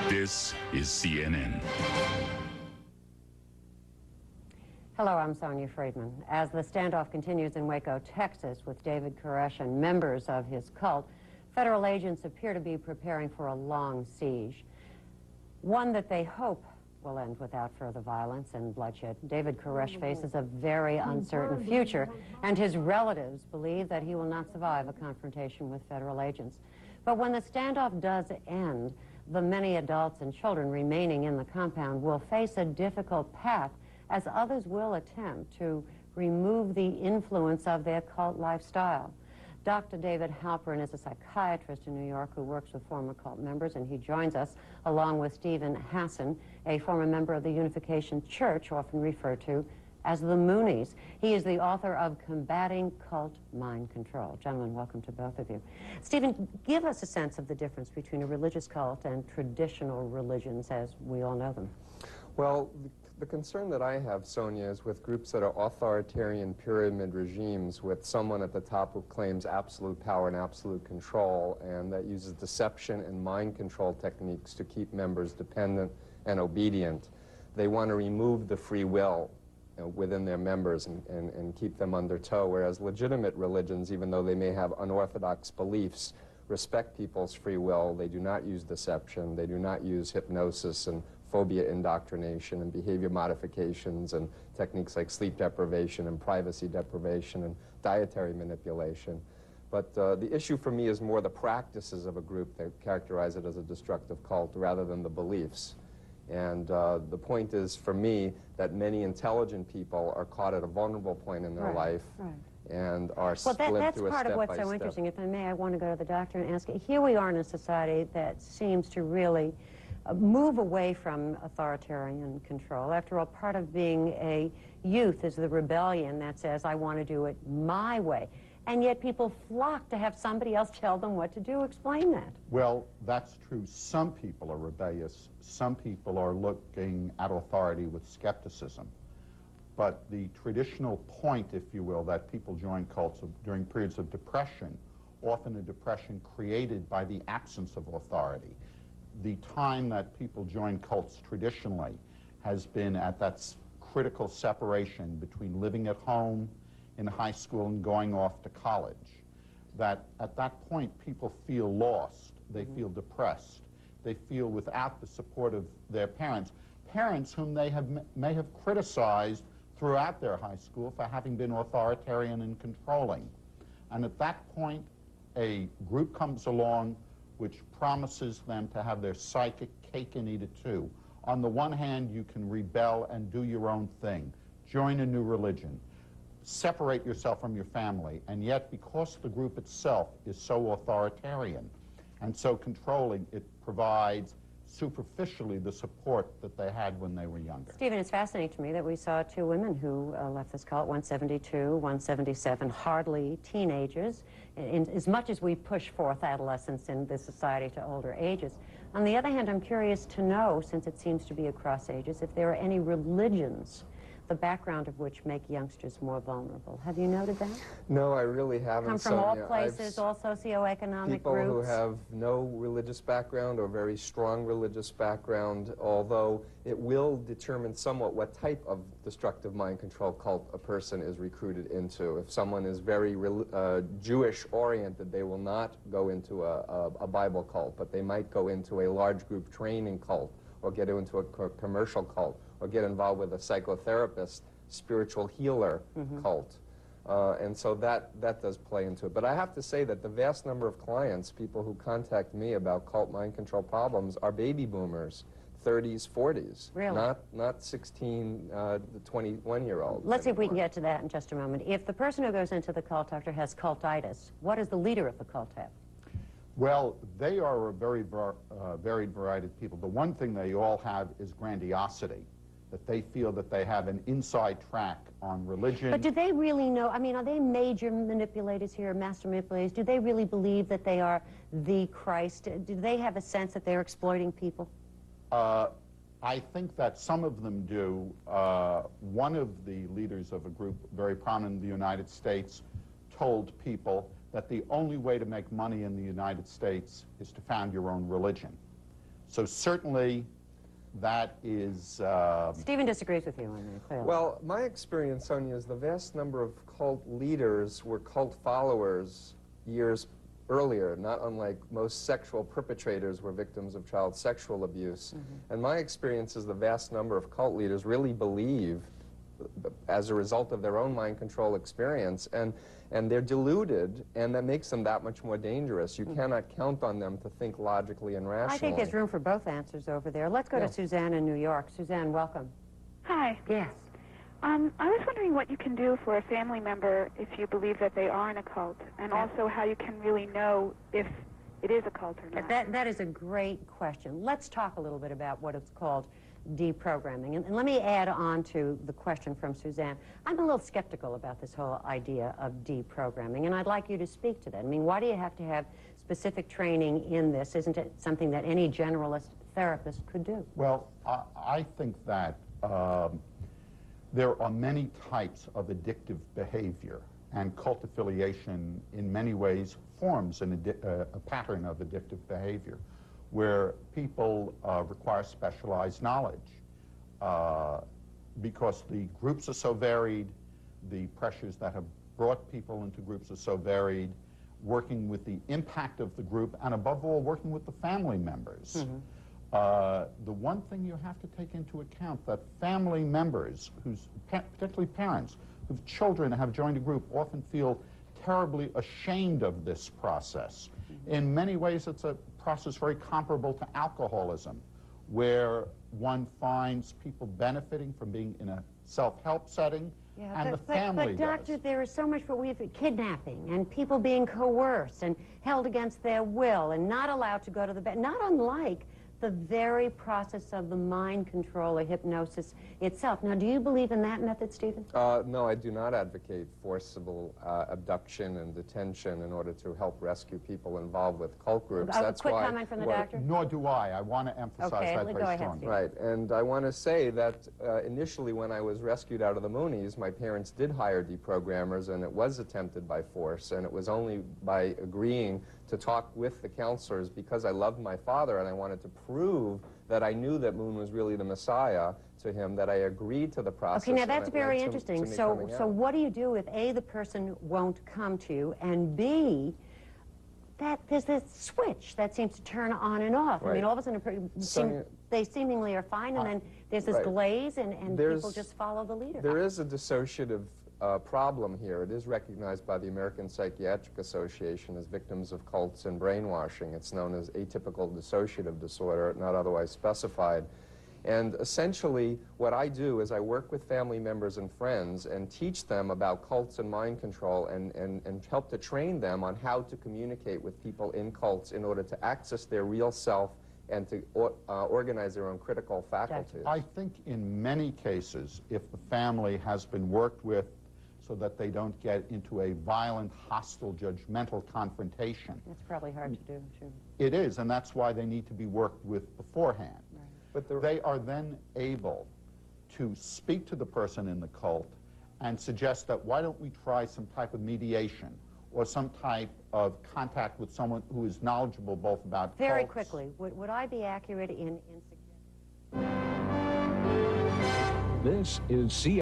This is CNN. Hello, I'm Sonya Friedman. As the standoff continues in Waco, Texas, with David Koresh and members of his cult, federal agents appear to be preparing for a long siege, one that they hope will end without further violence and bloodshed. David Koresh faces a very uncertain future, and his relatives believe that he will not survive a confrontation with federal agents. But when the standoff does end, the many adults and children remaining in the compound will face a difficult path, as others will attempt to remove the influence of their cult lifestyle. Dr. David Halperin is a psychiatrist in New York who works with former cult members, and he joins us along with Stephen Hassan, a former member of the Unification Church, often referred to as the Moonies. He is the author of Combating Cult Mind Control. Gentlemen, welcome to both of you. Stephen, give us a sense of the difference between a religious cult and traditional religions as we all know them. Well, the concern that I have, Sonya, is with groups that are authoritarian pyramid regimes with someone at the top who claims absolute power and absolute control, and that uses deception and mind control techniques to keep members dependent and obedient. They want to remove the free will within their members and keep them under tow, whereas legitimate religions, even though they may have unorthodox beliefs, respect people's free will. They do not use deception. They do not use hypnosis and phobia indoctrination and behavior modifications and techniques like sleep deprivation and privacy deprivation and dietary manipulation. But the issue for me is more the practices of a group that characterize it as a destructive cult rather than the beliefs. And the point is, for me, that many intelligent people are caught at a vulnerable point in their life and are split through a step-by-step. Well, that's part of what's so interesting. If I may, I want to go to the doctor and ask, here we are in a society that seems to really move away from authoritarian control. After all, part of being a youth is the rebellion that says, I want to do it my way. And yet people flock to have somebody else tell them what to do. Explain that. Well, that's true. Some people are rebellious. Some people are looking at authority with skepticism. But the traditional point, if you will, that people join cults during periods of depression, often a depression created by the absence of authority. The time that people join cults traditionally has been at that critical separation between living at home, in high school, and going off to college. That at that point people feel lost, they feel depressed, they feel without the support of their parents, parents whom they may have criticized throughout their high school for having been authoritarian and controlling. And at that point, a group comes along which promises them to have their psychic cake and eat it too. On the one hand, you can rebel and do your own thing, join a new religion, separate yourself from your family, and yet because the group itself is so authoritarian and so controlling, it provides superficially the support that they had when they were younger. Stephen, it's fascinating to me that we saw two women who left this cult, 172, 177, hardly teenagers, as much as we push forth adolescence in this society to older ages. On the other hand, I'm curious to know, since it seems to be across ages, if there are any religions the background of which make youngsters more vulnerable. Have you noted that? No, I really haven't. Come from all places, all socioeconomic people groups? Who have no religious background or very strong religious background, although it will determine somewhat what type of destructive mind control cult a person is recruited into. If someone is very Jewish-oriented, they will not go into a Bible cult, but they might go into a large group training cult or get into a commercial cult, or get involved with a psychotherapist, spiritual healer cult. And so that does play into it. But I have to say that the vast number of clients, people who contact me about cult mind control problems, are baby boomers, 30s, 40s. Really? Not 16 to 21-year-olds. Let's see if we can get to that in just a moment. If the person who goes into the cult, doctor, has cultitis, what does the leader of the cult have? Well, they are a very varied variety of people. The one thing they all have is grandiosity, that they feel that they have an inside track on religion. But do they really know, I mean, are they major manipulators here, master manipulators? Do they really believe that they are the Christ? Do they have a sense that they're exploiting people? I think that some of them do. One of the leaders of a group very prominent in the United States told people that the only way to make money in the United States is to found your own religion. So certainly that is... Stephen disagrees with you on that, clearly. Well, my experience, Sonya, is the vast number of cult leaders were cult followers years earlier, not unlike most sexual perpetrators were victims of child sexual abuse. And my experience is the vast number of cult leaders really believe, as a result of their own mind control experience, and they're deluded, and that makes them that much more dangerous. You cannot count on them to think logically and rationally. I think there's room for both answers over there. Let's go to Suzanne in New York. Suzanne, welcome. Hi. Yes. I was wondering what you can do for a family member if you believe that they are in a cult, and also how you can really know if it is a cult or not. That is a great question. Let's talk a little bit about what it's called deprogramming. And let me add on to the question from Suzanne. I'm a little skeptical about this whole idea of deprogramming, and I'd like you to speak to that. I mean, why do you have to have specific training in this? Isn't it something that any generalist therapist could do? Well, I think that there are many types of addictive behavior, and cult affiliation in many ways forms a pattern of addictive behavior, where people require specialized knowledge because the groups are so varied, the pressures that have brought people into groups are so varied, working with the impact of the group, and above all, working with the family members. The one thing you have to take into account that family members, particularly parents, whose children have joined a group, often feel terribly ashamed of this process. In many ways, it's a process very comparable to alcoholism, where one finds people benefiting from being in a self-help setting, and the family But doctor, there is so much for kidnapping and people being coerced and held against their will and not allowed to go to the bed, not unlike the very process of the mind control or hypnosis itself. Now, do you believe in that method, Stephen? No, I do not advocate forcible abduction and detention in order to help rescue people involved with cult groups. That's quick comment from the doctor? Nor do I. I want to emphasize that very strongly. Right, and I want to say that initially when I was rescued out of the Moonies, my parents did hire deprogrammers, and it was attempted by force, and it was only by agreeing to talk with the counselors because I loved my father and I wanted to prove that I knew that Moon was really the Messiah to him, that I agreed to the process. Okay, now that's very interesting. So what do you do if A, the person won't come to you, and B, that there's this switch that seems to turn on and off? Right. I mean, all of a sudden they seemingly are fine, and then there's this glaze, and people just follow the leader. There is a dissociative problem here. It is recognized by the American Psychiatric Association as victims of cults and brainwashing. It's known as atypical dissociative disorder, not otherwise specified. And essentially, what I do is I work with family members and friends and teach them about cults and mind control and help to train them on how to communicate with people in cults in order to access their real self and to organize their own critical faculties. I think in many cases, if the family has been worked with so that they don't get into a violent, hostile, judgmental confrontation. That's probably hard to do, too. It is, and that's why they need to be worked with beforehand. Right. But they are then able to speak to the person in the cult and suggest that why don't we try some type of mediation or some type of contact with someone who is knowledgeable both about Very cults. quickly, would I be accurate in This is CNN.